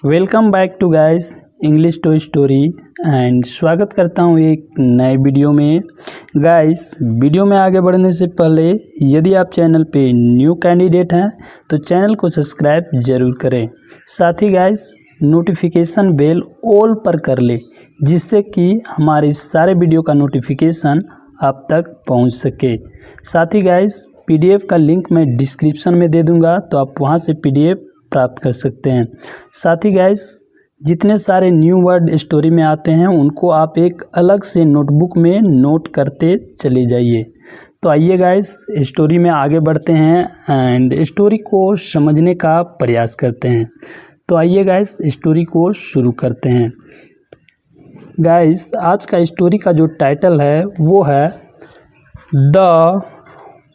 Welcome back to guys English to story and स्वागत करता हूं एक नए वीडियो में। गाइस वीडियो में आगे बढ़ने से पहले यदि आप चैनल पे न्यू कैंडिडेट हैं तो चैनल को सब्सक्राइब ज़रूर करें। साथ ही गाइस नोटिफिकेशन बेल ऑल पर कर ले, जिससे कि हमारे सारे वीडियो का नोटिफिकेशन आप तक पहुंच सके। साथ ही गाइस PDF का लिंक मैं डिस्क्रिप्शन में दे दूंगा, तो आप वहां से PDF प्राप्त कर सकते हैं। साथ ही गाइस जितने सारे न्यू वर्ड स्टोरी में आते हैं उनको आप एक अलग से नोटबुक में नोट करते चले जाइए। तो आइए गाइस स्टोरी में आगे बढ़ते हैं एंड स्टोरी को समझने का प्रयास करते हैं। तो आइए गाइस स्टोरी को शुरू करते हैं। गाइस आज का स्टोरी का जो टाइटल है वो है the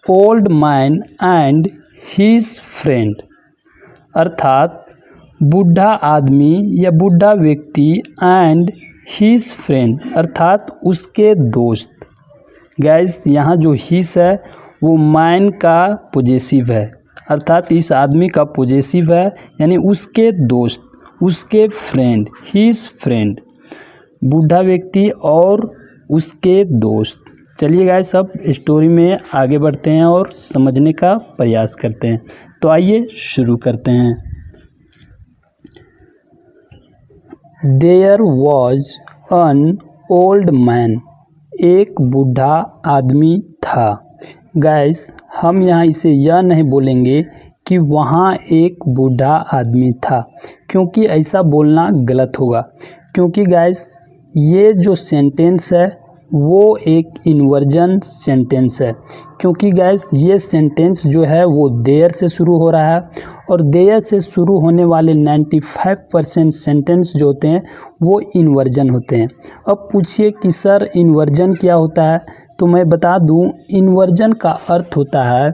old man and his friend, अर्थात बूढ़ा आदमी या बूढ़ा व्यक्ति एंड हिज फ्रेंड अर्थात उसके दोस्त। गाइस यहाँ जो हिज है वो मैन का पॉजेसिव है, अर्थात इस आदमी का पॉजेसिव है, यानी उसके दोस्त, उसके फ्रेंड, हिज फ्रेंड, बूढ़ा व्यक्ति और उसके दोस्त। चलिए गाइस अब स्टोरी में आगे बढ़ते हैं और समझने का प्रयास करते हैं। तो आइए शुरू करते हैं। There was an old man, एक बूढ़ा आदमी था। गाइस हम यहाँ इसे यह नहीं बोलेंगे कि वहाँ एक बूढ़ा आदमी था, क्योंकि ऐसा बोलना गलत होगा। क्योंकि गाइस ये जो सेंटेंस है वो एक इन्वर्जन सेंटेंस है। क्योंकि गाइस ये सेंटेंस जो है वो देयर से शुरू हो रहा है और देयर से शुरू होने वाले 95% सेंटेंस जो होते हैं वो इन्वर्जन होते हैं। अब पूछिए कि सर इन्वर्जन क्या होता है, तो मैं बता दूं इन्वर्जन का अर्थ होता है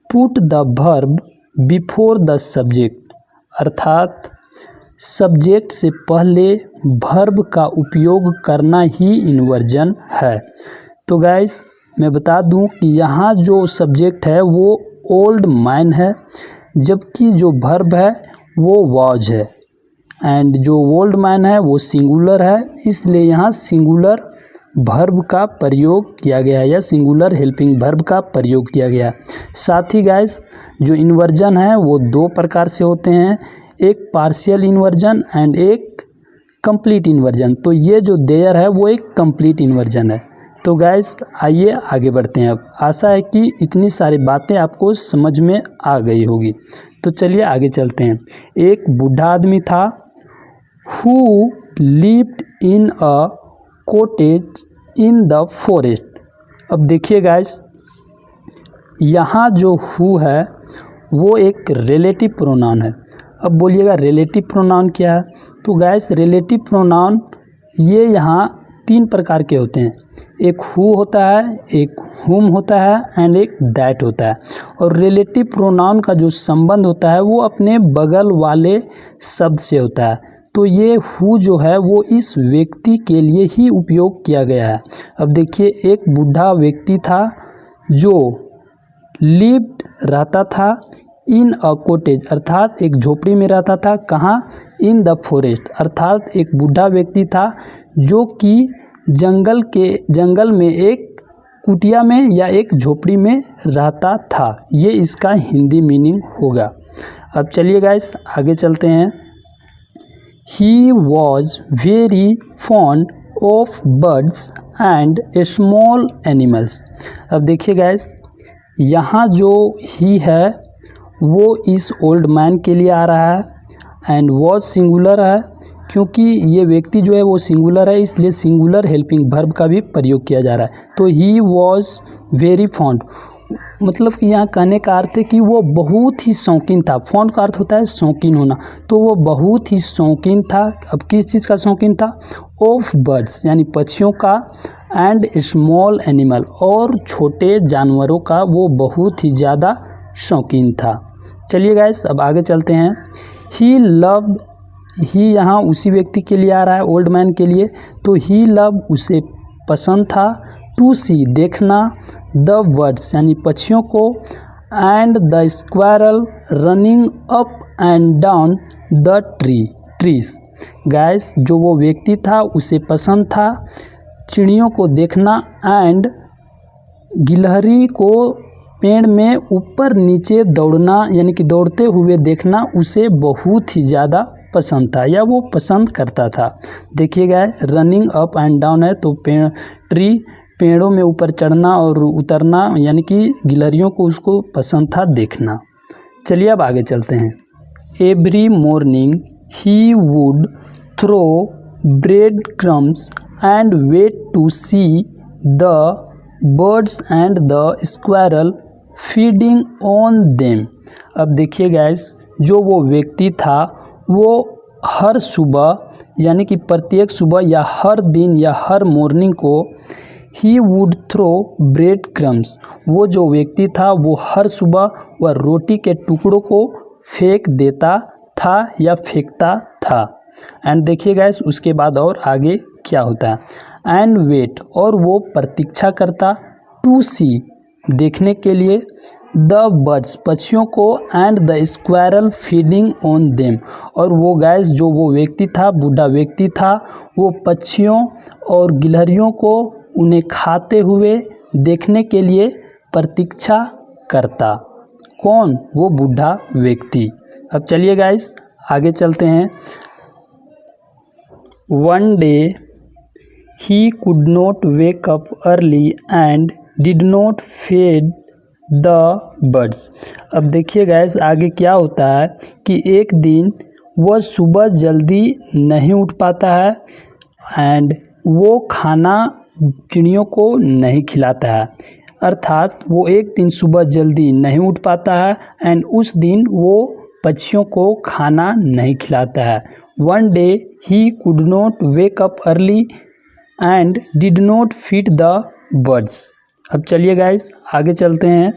put the verb before the subject, अर्थात सब्जेक्ट से पहले वर्ब का उपयोग करना ही इन्वर्जन है। तो गाइस मैं बता दूं कि यहाँ जो सब्जेक्ट है वो ओल्ड मैन है, जबकि जो वर्ब है वो वॉज है एंड जो ओल्ड मैन है वो सिंगुलर है, इसलिए यहाँ सिंगुलर वर्ब का प्रयोग किया गया है या सिंगुलर हेल्पिंग वर्ब का प्रयोग किया गया। साथ ही गाइस जो इन्वर्जन है वो दो प्रकार से होते हैं, एक पार्शियल इन्वर्जन एंड एक कंप्लीट इन्वर्जन। तो ये जो देयर है वो एक कंप्लीट इन्वर्जन है। तो गाइस आइए आगे बढ़ते हैं। अब आशा है कि इतनी सारी बातें आपको समझ में आ गई होगी। तो चलिए आगे चलते हैं। एक बूढ़ा आदमी था who lived in a cottage in the forest. अब देखिए गाइस यहाँ जो हु है वो एक रिलेटिव प्रोनाउन है। अब बोलिएगा रिलेटिव प्रोनाउन क्या है, तो गाइस रिलेटिव प्रोनाउन ये यहाँ तीन प्रकार के होते हैं, एक हु होता है, एक हुम होता है एंड एक दैट होता है। और रिलेटिव प्रोनाउन का जो संबंध होता है वो अपने बगल वाले शब्द से होता है। तो ये हु जो है वो इस व्यक्ति के लिए ही उपयोग किया गया है। अब देखिए एक बूढ़ा व्यक्ति था जो लिव्ड रहता था इन अ कॉटेज, अर्थात एक झोपड़ी में रहता था। कहाँ? इन द फॉरेस्ट, अर्थात एक बूढ़ा व्यक्ति था जो कि जंगल में एक कुटिया में या एक झोपड़ी में रहता था। ये इसका हिंदी मीनिंग होगा। अब चलिए गाइस आगे चलते हैं। He was very fond of birds and small animals. अब देखिए गाइस यहाँ जो ही है वो इस ओल्ड मैन के लिए आ रहा है एंड वॉज सिंगुलर है, क्योंकि ये व्यक्ति जो है वो सिंगुलर है, इसलिए सिंगुलर हेल्पिंग वर्ब का भी प्रयोग किया जा रहा है। तो ही वॉज वेरी फॉन्ड, मतलब कि यहाँ कहने का अर्थ है कि वो बहुत ही शौकीन था। फॉन्ड का अर्थ होता है शौकीन होना, तो वो बहुत ही शौकीन था। अब किस चीज़ का शौकीन था? ऑफ बर्ड्स यानी पक्षियों का, एंड स्मॉल एनिमल और छोटे जानवरों का वो बहुत ही ज़्यादा शौकीन था। चलिए गाइस अब आगे चलते हैं। ही लव्ड, ही यहाँ उसी व्यक्ति के लिए आ रहा है, ओल्ड मैन के लिए। तो ही लव उसे पसंद था, टू सी देखना, द बर्ड्स यानी पक्षियों को, and the squirrel running up and down the tree trees. Guys जो वो व्यक्ति था उसे पसंद था चिड़ियों को देखना एंड गिलहरी को पेड़ में ऊपर नीचे दौड़ना यानी कि दौड़ते हुए देखना उसे बहुत ही ज़्यादा पसंद था या वो पसंद करता था। देखिएगा रनिंग अप एंड डाउन है तो पेड़ों में ऊपर चढ़ना और उतरना यानी कि गिलहरियों को उसको पसंद था देखना। चलिए अब आगे चलते हैं। Every morning he would throw bread crumbs and wait to see the birds and the squirrel feeding on them. अब देखिए गाइस जो वो व्यक्ति था वो हर सुबह यानी कि प्रत्येक सुबह या हर दिन या हर मॉर्निंग को he would throw bread crumbs, वो जो व्यक्ति था वो हर सुबह वह रोटी के टुकड़ों को फेंक देता था या फेंकता था। एंड देखिए गाइस उसके बाद और आगे क्या होता है। एंड वेट और वो प्रतीक्षा करता टू सी देखने के लिए द बर्ड्स पक्षियों को and the squirrel feeding on them और वो गाइस जो वो व्यक्ति था बूढ़ा व्यक्ति था वो पक्षियों और गिलहरियों को उन्हें खाते हुए देखने के लिए प्रतीक्षा करता। कौन? वो बूढ़ा व्यक्ति। अब चलिए गाइस आगे चलते हैं। One day he could not wake up early and did not fed the birds. अब देखिए गाइस आगे क्या होता है कि एक दिन वह सुबह जल्दी नहीं उठ पाता है एंड वो खाना चिड़ियों को नहीं खिलाता है। अर्थात वो एक दिन सुबह जल्दी नहीं उठ पाता है एंड उस दिन वो पक्षियों को खाना नहीं खिलाता है। One day he could not wake up early and did not feed the birds. अब चलिए गाइस आगे चलते हैं।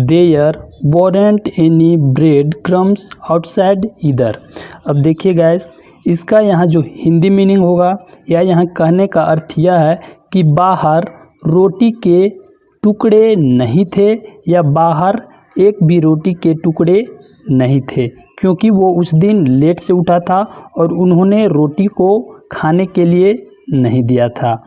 There weren't any bread crumbs outside इधर। अब देखिए गाइस इसका यहाँ जो हिंदी मीनिंग होगा या यहाँ कहने का अर्थ यह है कि बाहर रोटी के टुकड़े नहीं थे या बाहर एक भी रोटी के टुकड़े नहीं थे क्योंकि वो उस दिन लेट से उठा था और उन्होंने रोटी को खाने के लिए नहीं दिया था।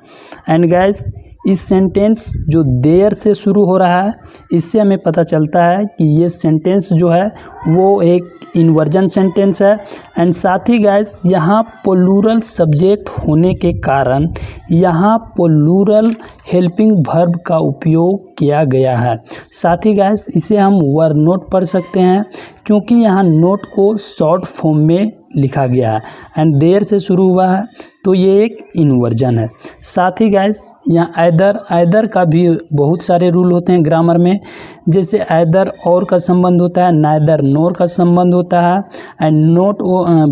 एंड गाइस इस सेंटेंस जो देयर से शुरू हो रहा है इससे हमें पता चलता है कि ये सेंटेंस जो है वो एक इन्वर्जन सेंटेंस है। एंड साथ ही गाइस यहाँ प्लूरल सब्जेक्ट होने के कारण यहाँ प्लूरल हेल्पिंग वर्ब का उपयोग किया गया है। साथ ही गाइस इसे हम वर नोट पढ़ सकते हैं क्योंकि यहाँ नोट को शॉर्ट फॉर्म में लिखा गया है एंड देयर से शुरू हुआ है तो ये एक इन्वर्जन है। साथ ही गाइस यहाँ ऐदर का भी बहुत सारे रूल होते हैं ग्रामर में, जैसे ऐदर और का संबंध होता है, नाइदर नोर का संबंध होता है and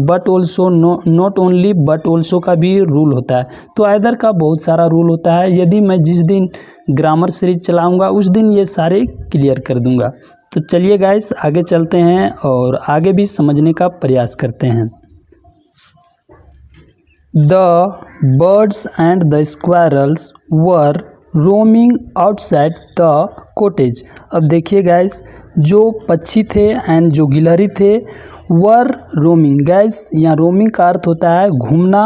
but also not only but also का भी रूल होता है। तो ऐदर का बहुत सारा रूल होता है। यदि मैं जिस दिन ग्रामर सीरीज चलाऊँगा उस दिन ये सारे क्लियर कर दूँगा। तो चलिए गाइस आगे चलते हैं और आगे भी समझने का प्रयास करते हैं। The birds and the squirrels were roaming outside the cottage. अब देखिए गाइस जो पक्षी थे एंड जो गिलहरी थे वर रोमिंग। गाइस यहाँ रोमिंग का अर्थ होता है घूमना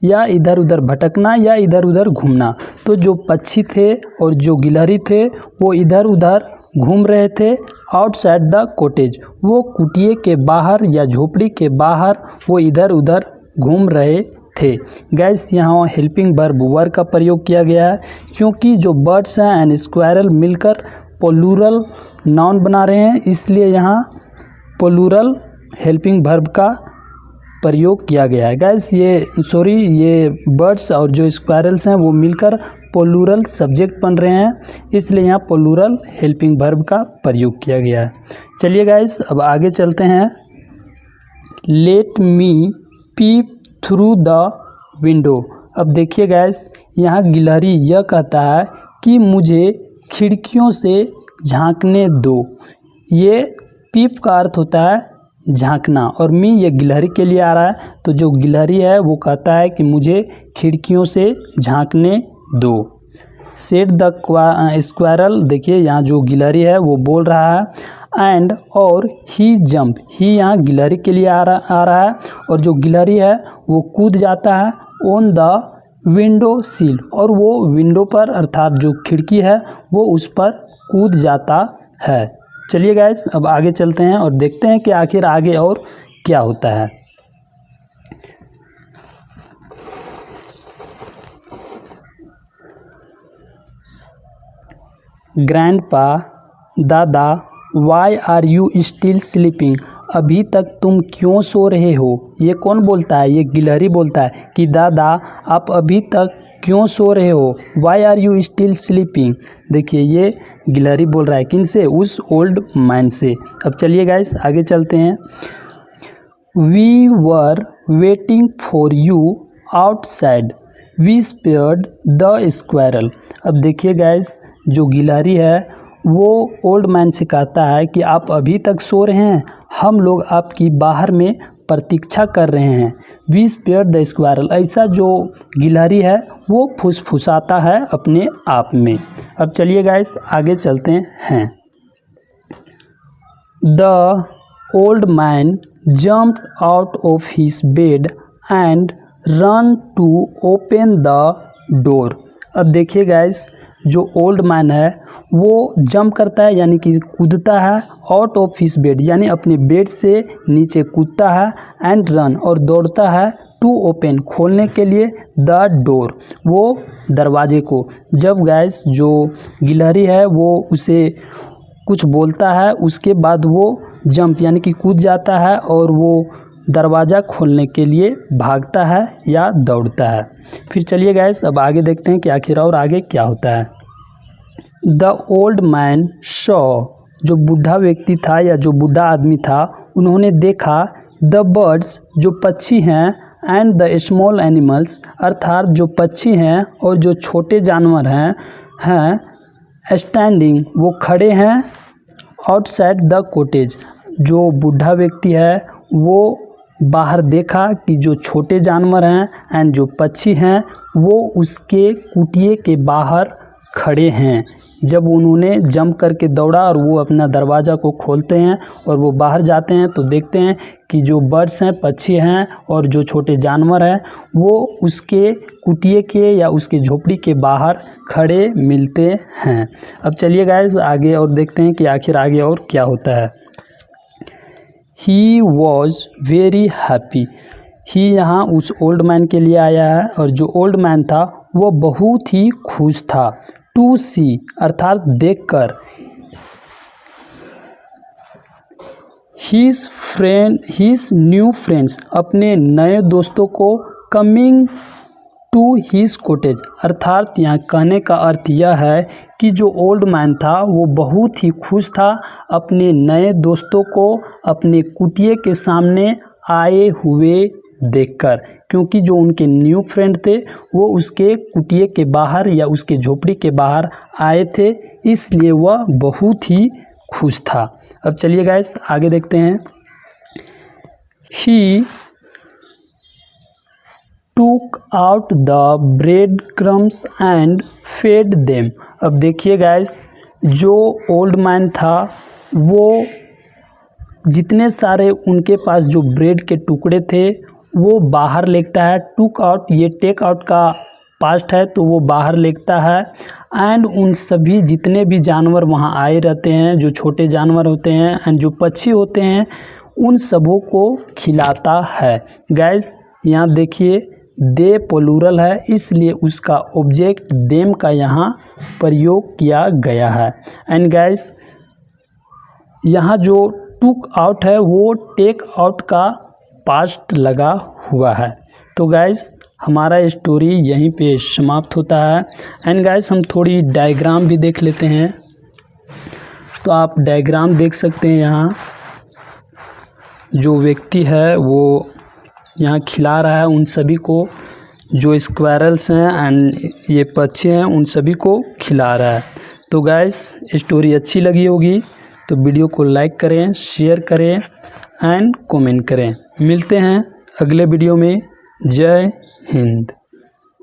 या इधर उधर भटकना या इधर उधर घूमना। तो जो पक्षी थे और जो गिलहरी थे वो इधर उधर घूम रहे थे आउटसाइड द कॉटेज। वो कुटिया के बाहर या झोपड़ी के बाहर वो इधर उधर घूम रहे थे। गैस यहाँ हेल्पिंग वर्ब वर का प्रयोग किया गया है क्योंकि जो बर्ड्स हैं एंड स्क्वायरल मिलकर प्लूरल नाउन बना रहे हैं इसलिए यहाँ प्लूरल हेल्पिंग वर्ब का प्रयोग किया गया है। गैस ये बर्ड्स और जो स्क्वायरल्स हैं वो मिलकर प्लूरल सब्जेक्ट बन रहे हैं इसलिए यहाँ प्लूरल हेल्पिंग वर्ब का प्रयोग किया गया है। चलिए गाइस अब आगे चलते हैं। Let me pep through the window. अब देखिए गाइस यहाँ गिलहरी यह कहता है कि मुझे खिड़कियों से झांकने दो। ये पीप का अर्थ होता है झांकना और मी ये गिलहरी के लिए आ रहा है। तो जो गिलहरी है वो कहता है कि मुझे खिड़कियों से झांकने दो। Said the squirrel. देखिए यहाँ जो गिलहरी है वो बोल रहा है एंड और ही जंप, ही यहाँ गिलहरी के लिए आ रहा है और जो गिलहरी है वो कूद जाता है ऑन द विंडो सील, और वो विंडो पर अर्थात जो खिड़की है वो उस पर कूद जाता है। चलिए गाइस अब आगे चलते हैं और देखते हैं कि आखिर आगे और क्या होता है। ग्रैंडपा, दादा, why are you still sleeping, अभी तक तुम क्यों सो रहे हो। ये कौन बोलता है, ये गिलहरी बोलता है कि दादा आप अभी तक क्यों सो रहे हो, why are you still sleeping. देखिए ये गिलहरी बोल रहा है किन से, उस ओल्ड मैन से। अब चलिए गाइस आगे चलते हैं। We were waiting for you outside, we spared the squirrel. अब देखिए गाइस जो गिलहरी है वो ओल्ड मैन से कहता है कि आप अभी तक सो रहे हैं, हम लोग आपकी बाहर में प्रतीक्षा कर रहे हैं। वी स्पेयर्ड द स्क्वायरल, ऐसा जो गिलहरी है वो फुसफुसाता है अपने आप में। अब चलिए गाइस आगे चलते हैं। The old man jumped out of his bed and run to open the door. अब देखिए गाइस जो ओल्ड मैन है वो जंप करता है यानी कि कूदता है आउट ऑफ हिज बेड, यानी अपने बेड से नीचे कूदता है, एंड रन और दौड़ता है, टू ओपन खोलने के लिए, द डोर वो दरवाजे को। जब गाइस जो गिलहरी है वो उसे कुछ बोलता है उसके बाद वो जंप यानी कि कूद जाता है और वो दरवाज़ा खोलने के लिए भागता है या दौड़ता है। फिर चलिए गाइस अब आगे देखते हैं कि आखिर और आगे क्या होता है। द ओल्ड मैन सॉ, जो बूढ़ा व्यक्ति था या जो बूढ़ा आदमी था उन्होंने देखा, द बर्ड्स जो पक्षी हैं, एंड द स्मॉल एनिमल्स अर्थात जो पक्षी हैं और जो छोटे जानवर हैं स्टैंडिंग वो खड़े हैं, आउटसाइड द कॉटेज। जो बूढ़ा व्यक्ति है वो बाहर देखा कि जो छोटे जानवर हैं एंड जो पक्षी हैं वो उसके कुटिया के बाहर खड़े हैं। जब उन्होंने जंप करके दौड़ा और वो अपना दरवाज़ा को खोलते हैं और वो बाहर जाते हैं तो देखते हैं कि जो बर्ड्स हैं, पक्षी हैं और जो छोटे जानवर हैं वो उसके कुटिया के या उसके झोपड़ी के बाहर खड़े मिलते हैं। अब चलिए गाइस आगे और देखते हैं कि आखिर आगे और क्या होता है। He was very happy, ही यहाँ उस ओल्ड मैन के लिए आया है और जो ओल्ड मैन था वो बहुत ही खुश था, टू सी अर्थात देखकर, हिज न्यू फ्रेंड्स अपने नए दोस्तों को, कमिंग टू हिज कॉटेज अर्थात यहाँ कहने का अर्थ यह है कि जो ओल्ड मैन था वो बहुत ही खुश था अपने नए दोस्तों को अपने कुटिया के सामने आए हुए देखकर, क्योंकि जो उनके न्यू फ्रेंड थे वो उसके कुटिया के बाहर या उसके झोपड़ी के बाहर आए थे, इसलिए वह बहुत ही खुश था। अब चलिए गाइस आगे देखते हैं। ही took out the breadcrumbs and fed them। अब देखिए गाइस जो ओल्ड मैन था वो जितने सारे उनके पास जो ब्रेड के टुकड़े थे वो बाहर लेता है। टुक आउट ये टेक आउट का पास्ट है तो वो बाहर लेता है, एंड उन सभी जितने भी जानवर वहाँ आए रहते हैं, जो छोटे जानवर होते हैं एंड जो पक्षी होते हैं, उन सबों को खिलाता है। गाइस यहाँ देखिए दे प्लूरल है इसलिए उसका ऑब्जेक्ट देम का यहाँ प्रयोग किया गया है। एंड गाइस यहाँ जो टुक आउट है वो टेक आउट का पास्ट लगा हुआ है। तो गाइस हमारा स्टोरी यहीं पे समाप्त होता है। एंड गाइस हम थोड़ी डायग्राम भी देख लेते हैं। तो आप डायग्राम देख सकते हैं, यहाँ जो व्यक्ति है वो यहाँ खिला रहा है उन सभी को, जो स्क्वायरल्स हैं एंड ये पक्षी हैं उन सभी को खिला रहा है। तो गाइस स्टोरी अच्छी लगी होगी तो वीडियो को लाइक करें, शेयर करें एंड कमेंट करें। मिलते हैं अगले वीडियो में। जय हिंद।